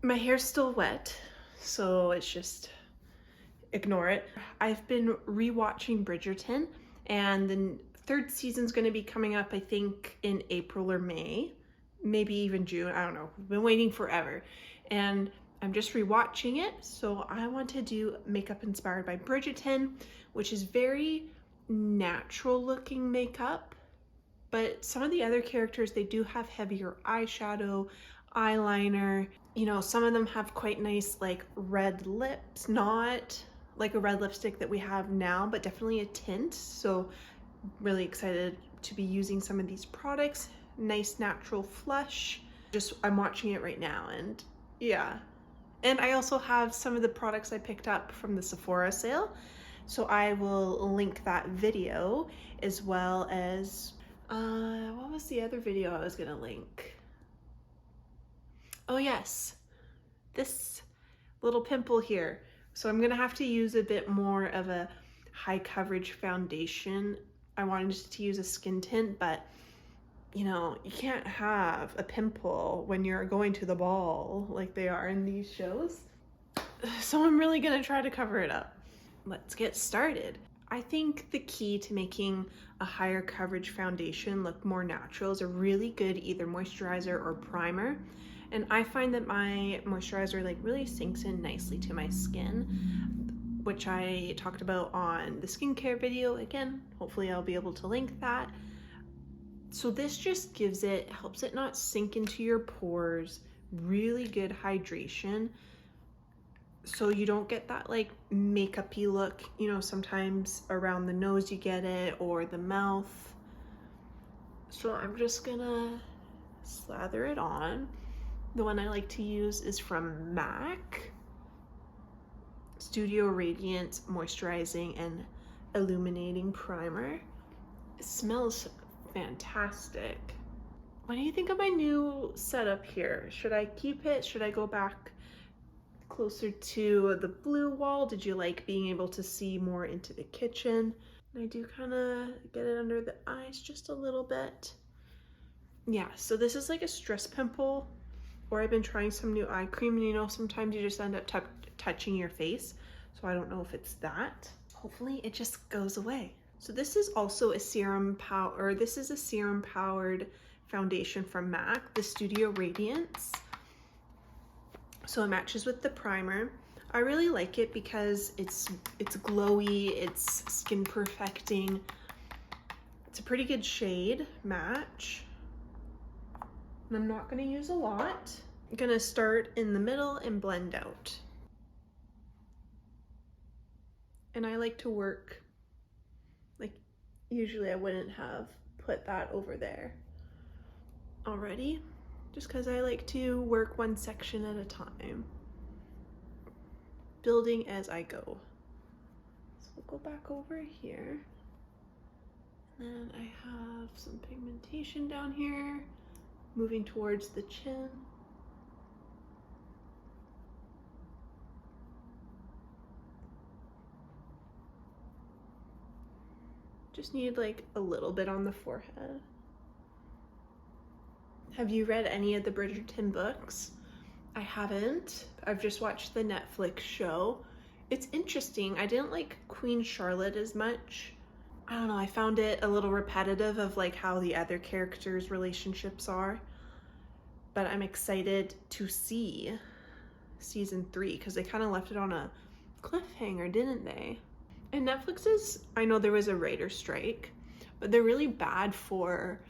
My hair's still wet, so it's just ignore it. I've been rewatching Bridgerton, and the third season's going to be coming up, I think, in April or May, maybe even June. I don't know. I've been waiting forever, and I'm just rewatching it. So I want to do makeup inspired by Bridgerton, which is very natural looking makeup. But some of the other characters, they do have heavier eyeshadow, eyeliner. You know, some of them have quite nice like red lips, not like a red lipstick that we have now, but definitely a tint. So really excited to be using some of these products. Nice natural flush. Just, I'm watching it right now, and yeah. And I also have some of the products I picked up from the Sephora sale. So I will link that video, as well as what was the other video I was gonna link? Oh yes, this little pimple here. So I'm gonna have to use a bit more of a high coverage foundation. I wanted to use a skin tint, but you know, you can't have a pimple when you're going to the ball like they are in these shows. So I'm really gonna try to cover it up. Let's get started. I think the key to making a higher coverage foundation look more natural is a really good either moisturizer or primer. And I find that my moisturizer like really sinks in nicely to my skin, which I talked about on the skincare video. Again, hopefully I'll be able to link that. So this just gives it, helps it not sink into your pores, really good hydration. So you don't get that like makeup-y look, you know, sometimes around the nose you get it, or the mouth. So I'm just gonna slather it on. The one I like to use is from MAC, Studio Radiance Moisturizing and Illuminating Primer. It smells fantastic. What do you think of my new setup here? Should I keep it? Should I go back closer to the blue wall? Did you like being able to see more into the kitchen? And I do kind of get it under the eyes just a little bit. Yeah, so this is like a stress pimple, or I've been trying some new eye cream, and you know, sometimes you just end up touching your face. So I don't know if it's that. Hopefully it just goes away. So this is also a serum power, this is a serum powered foundation from MAC, the Studio Radiance. So it matches with the primer. I really like it because it's glowy, it's skin perfecting. It's a pretty good shade match. And I'm not gonna use a lot. I'm gonna start in the middle and blend out. And I like to work, like usually I wouldn't have put that over there already, just because I like to work one section at a time, building as I go. So we'll go back over here. And then I have some pigmentation down here, moving towards the chin. Just need like a little bit on the forehead. Have you read any of the Bridgerton books? I haven't. I've just watched the Netflix show. It's interesting. I didn't like Queen Charlotte as much. I don't know, I found it a little repetitive of like how the other characters' relationships are. But I'm excited to see season 3 because they kind of left it on a cliffhanger, didn't they? And Netflix is, I know there was a writer's strike, but they're really bad for,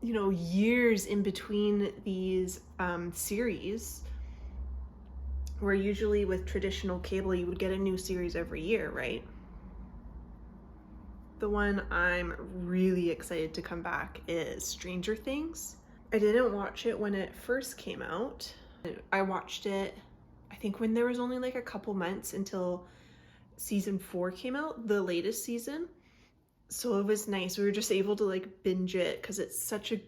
you know, years in between these series, where usually with traditional cable you would get a new series every year, right? The one I'm really excited to come back is Stranger Things. I didn't watch it when it first came out. I watched it, I think, when there was only like a couple months until season 4 came out, the latest season. So it was nice. We were just able to like binge it because it's such a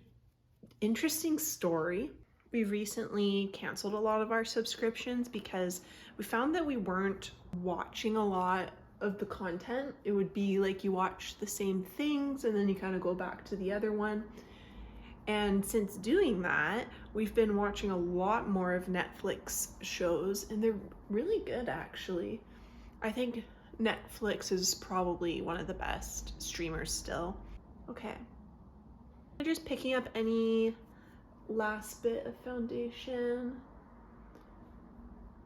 interesting story. We recently canceled a lot of our subscriptions because we found that we weren't watching a lot of the content. It would be like you watch the same things and then you kind of go back to the other one. And since doing that, we've been watching a lot more of Netflix shows, and they're really good actually. I think Netflix is probably one of the best streamers still. Okay. I'm just picking up any last bit of foundation.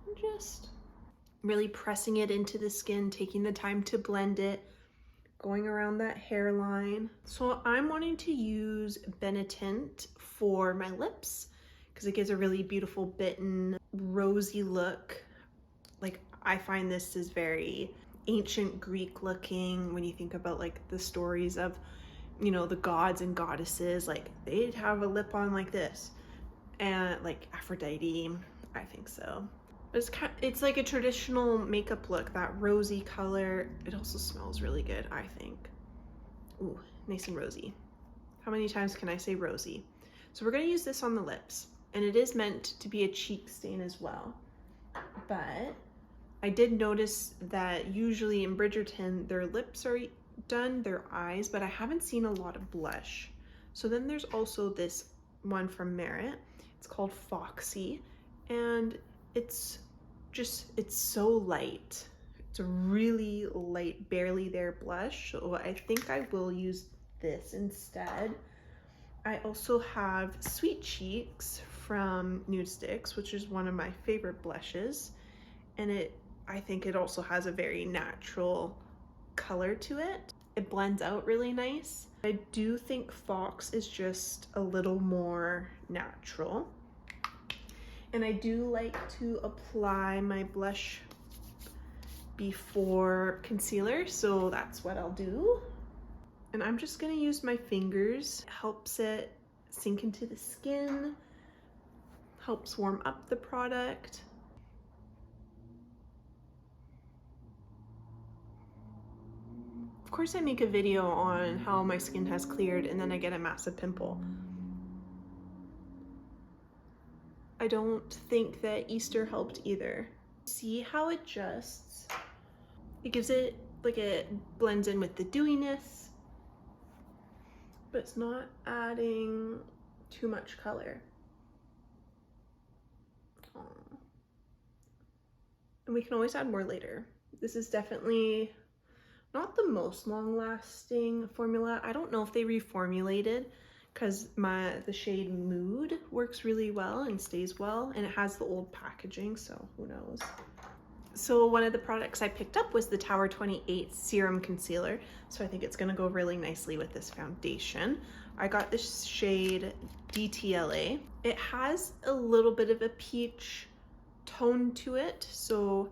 I'm just really pressing it into the skin, taking the time to blend it, going around that hairline. So I'm wanting to use Benetint for my lips because it gives a really beautiful bitten, rosy look. Like, I find this is very ancient Greek looking when you think about like the stories of, you know, the gods and goddesses. Like, they'd have a lip on like this, and like Aphrodite, I think so. It's like a traditional makeup look, that rosy color. It also smells really good, I think. Ooh, nice and rosy. How many times can I say rosy? So we're gonna use this on the lips, and it is meant to be a cheek stain as well. But I did notice that usually in Bridgerton, their lips are done, their eyes, but I haven't seen a lot of blush. So then there's also this one from Merit. It's called Foxy, and it's so light. It's a really light, barely there blush. So I think I will use this instead. I also have Sweet Cheeks from Nude Sticks, which is one of my favorite blushes. And I think it also has a very natural color to it. It blends out really nice. I do think Fox is just a little more natural. And I do like to apply my blush before concealer, so that's what I'll do. And I'm just gonna use my fingers. It helps it sink into the skin, helps warm up the product. Of course, I make a video on how my skin has cleared and then I get a massive pimple. I don't think that Easter helped either. See how it just, it gives it, like, it blends in with the dewiness, but it's not adding too much color. And we can always add more later. This is definitely not the most long-lasting formula. I don't know if they reformulated, because the shade Mood works really well and stays well, and it has the old packaging, so who knows. So one of the products I picked up was the Tower 28 Serum Concealer, so I think it's gonna go really nicely with this foundation. I got this shade DTLA. It has a little bit of a peach tone to it, so,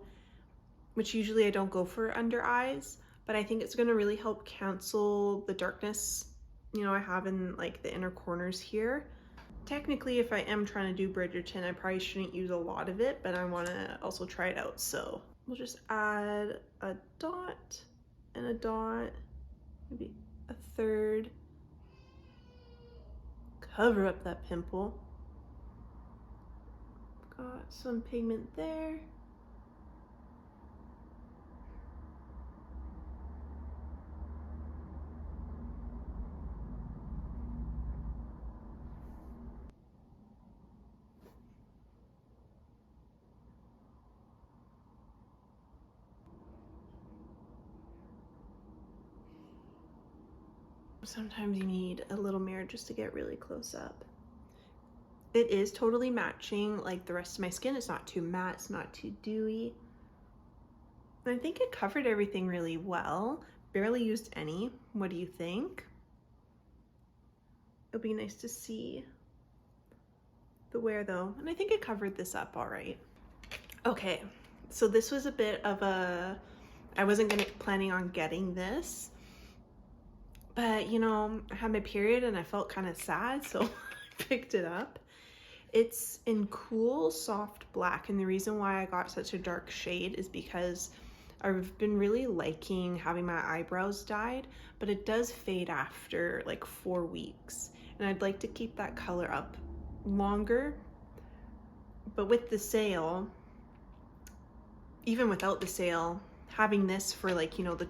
which usually I don't go for under eyes, but I think it's gonna really help cancel the darkness, you know, I have in like the inner corners here. Technically, if I am trying to do Bridgerton, I probably shouldn't use a lot of it, but I want to also try it out. So we'll just add a dot and a dot, maybe a third. Cover up that pimple. Got some pigment there. Sometimes you need a little mirror just to get really close up. It is totally matching like the rest of my skin. It's not too matte, it's not too dewy. I think it covered everything really well. Barely used any. What do you think? It'll be nice to see the wear though. And I think it covered this up all right. Okay, so this was a bit of a, I wasn't planning on getting this, but you know, I had my period and I felt kind of sad, so I picked it up. It's in cool, soft black, and the reason why I got such a dark shade is because I've been really liking having my eyebrows dyed, but it does fade after like 4 weeks, and I'd like to keep that color up longer. But with the sale, even without the sale, having this for like, you know, the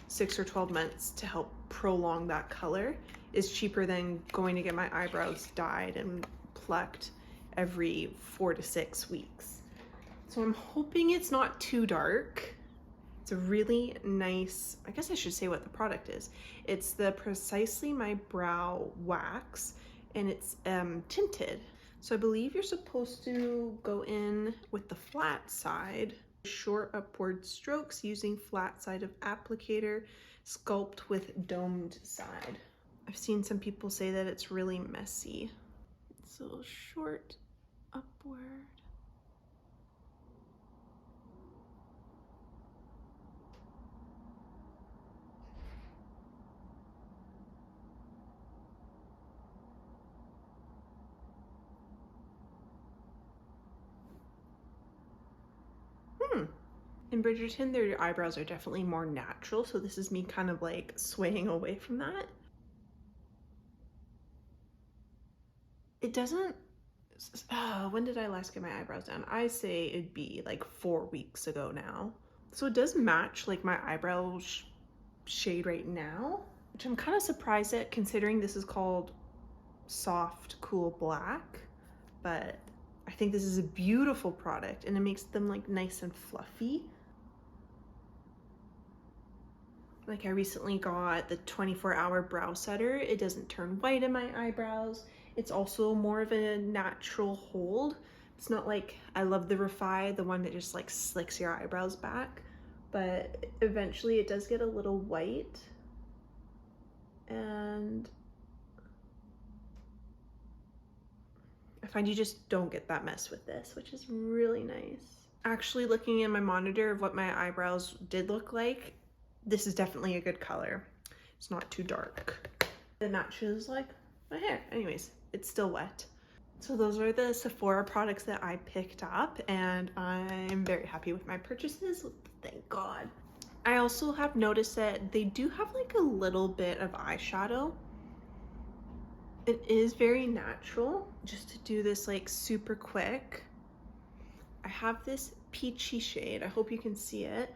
6 or 12 months to help prolong that color is cheaper than going to get my eyebrows dyed and plucked every 4 to 6 weeks. So I'm hoping it's not too dark. It's a really nice, I guess I should say what the product is. It's the Precisely My Brow Wax, and it's tinted. So I believe you're supposed to go in with the flat side, short upward strokes using flat side of applicator, sculpt with domed side. I've seen some people say that it's really messy. So short upward. In Bridgerton, their eyebrows are definitely more natural, so this is me kind of like swaying away from that. It doesn't, when did I last get my eyebrows done? I say it'd be like 4 weeks ago now. So it does match like my eyebrow shade right now, which I'm kind of surprised at considering this is called Soft Cool Black, but I think this is a beautiful product and it makes them like nice and fluffy. Like I recently got the 24-hour brow setter. It doesn't turn white in my eyebrows. It's also more of a natural hold. It's not like, I love the Refi, the one that just like slicks your eyebrows back, but eventually it does get a little white. And I find you just don't get that mess with this, which is really nice. Actually looking in my monitor of what my eyebrows did look like, this is definitely a good color. It's not too dark. It matches like my hair. Anyways, it's still wet. So those are the Sephora products that I picked up, and I'm very happy with my purchases, thank God. I also have noticed that they do have like a little bit of eyeshadow. It is very natural. Just to do this like super quick, I have this peachy shade, I hope you can see it,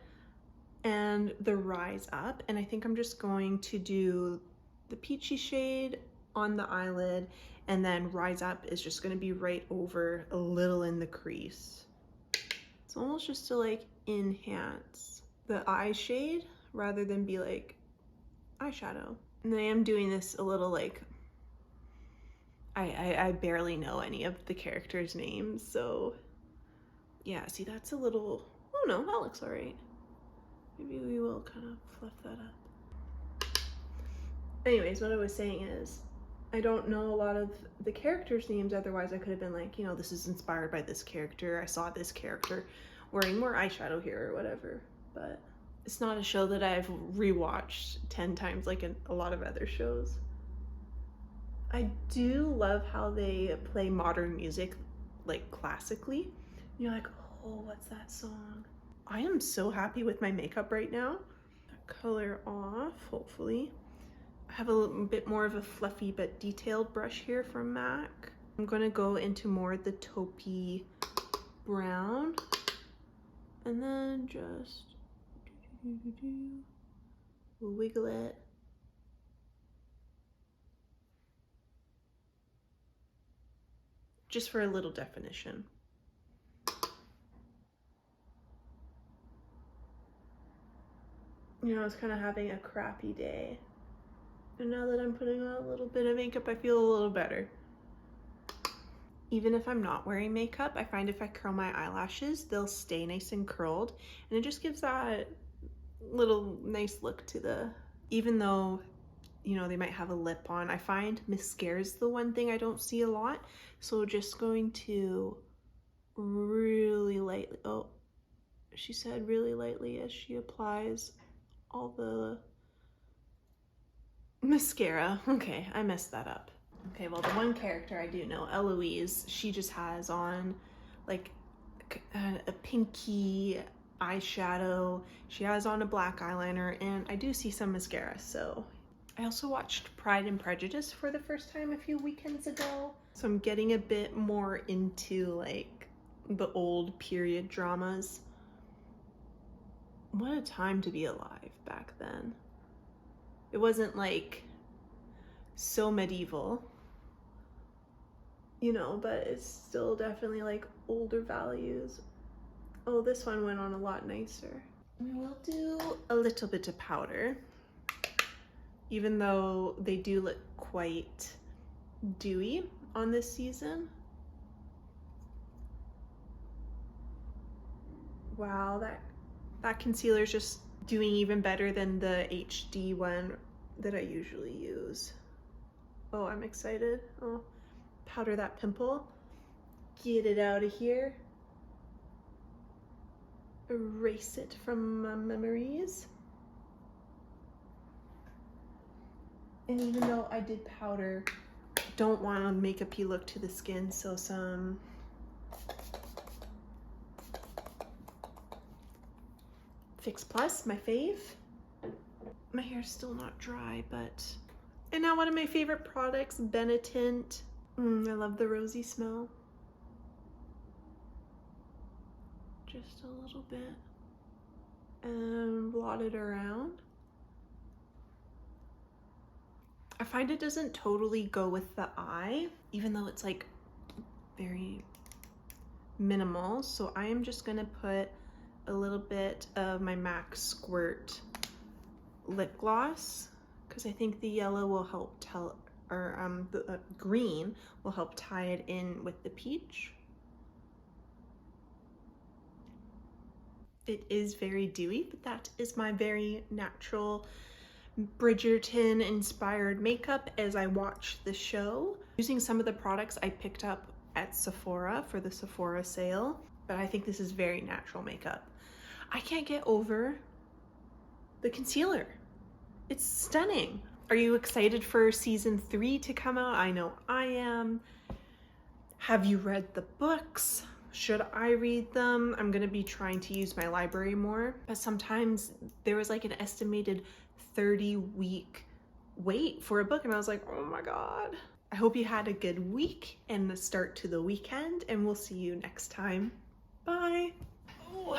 and the Rise Up, and I think I'm just going to do the peachy shade on the eyelid, and then Rise Up is just going to be right over a little in the crease. It's almost just to like enhance the eye shade rather than be like eyeshadow. And I am doing this a little like, I barely know any of the characters' names, so yeah, see that's a little, oh no, that looks all right. Maybe we will kind of fluff that up. Anyways, what I was saying is, I don't know a lot of the characters' names, otherwise I could have been like, you know, this is inspired by this character, I saw this character wearing more eyeshadow here or whatever, but it's not a show that I've rewatched 10 times like in a lot of other shows. I do love how they play modern music like classically. You're like, oh, what's that song? I am so happy with my makeup right now. Color off, hopefully. I have a little bit more of a fluffy but detailed brush here from MAC. I'm gonna go into more of the taupey brown, and then just wiggle it. Just for a little definition. You know, I was kind of having a crappy day, and now that I'm putting on a little bit of makeup, I feel a little better. Even if I'm not wearing makeup, I find if I curl my eyelashes, they'll stay nice and curled, and it just gives that little nice look to the, even though, you know, they might have a lip on, I find mascara is the one thing I don't see a lot, so just going to really lightly, oh, she said really lightly as she applies all the mascara. Okay, I messed that up. Okay, well, the one character I do know, Eloise, she just has on like a pinky eyeshadow. She has on a black eyeliner, and I do see some mascara. So I also watched Pride and Prejudice for the first time a few weekends ago. So I'm getting a bit more into like the old period dramas. What a time to be alive back then. It wasn't like so medieval, you know, but it's still definitely like older values. Oh, this one went on a lot nicer. We'll do a little bit of powder, even though they do look quite dewy on this season. Wow, that concealer is just doing even better than the HD one that I usually use. Oh, I'm excited. Oh, powder that pimple. Get it out of here. Erase it from my memories. And even though I did powder, don't want a makeup-y look to the skin, so some Fix Plus, my fave. My hair's still not dry, but... And now one of my favorite products, Bridgerton. I love the rosy smell. Just a little bit. And blot it around. I find it doesn't totally go with the eye, even though it's like very minimal. So I am just gonna put a little bit of my MAC Squirt lip gloss, because I think the yellow will help tell, or the green will help tie it in with the peach. It is very dewy, but that is my very natural Bridgerton inspired makeup as I watch the show. Using some of the products I picked up at Sephora for the Sephora sale, but I think this is very natural makeup. I can't get over the concealer. It's stunning. Are you excited for season 3 to come out? I know I am. Have you read the books? Should I read them? I'm gonna be trying to use my library more, but sometimes there was like an estimated 30-week wait for a book, and I was like, oh my God. I hope you had a good week and the start to the weekend, and we'll see you next time. Bye. Ooh.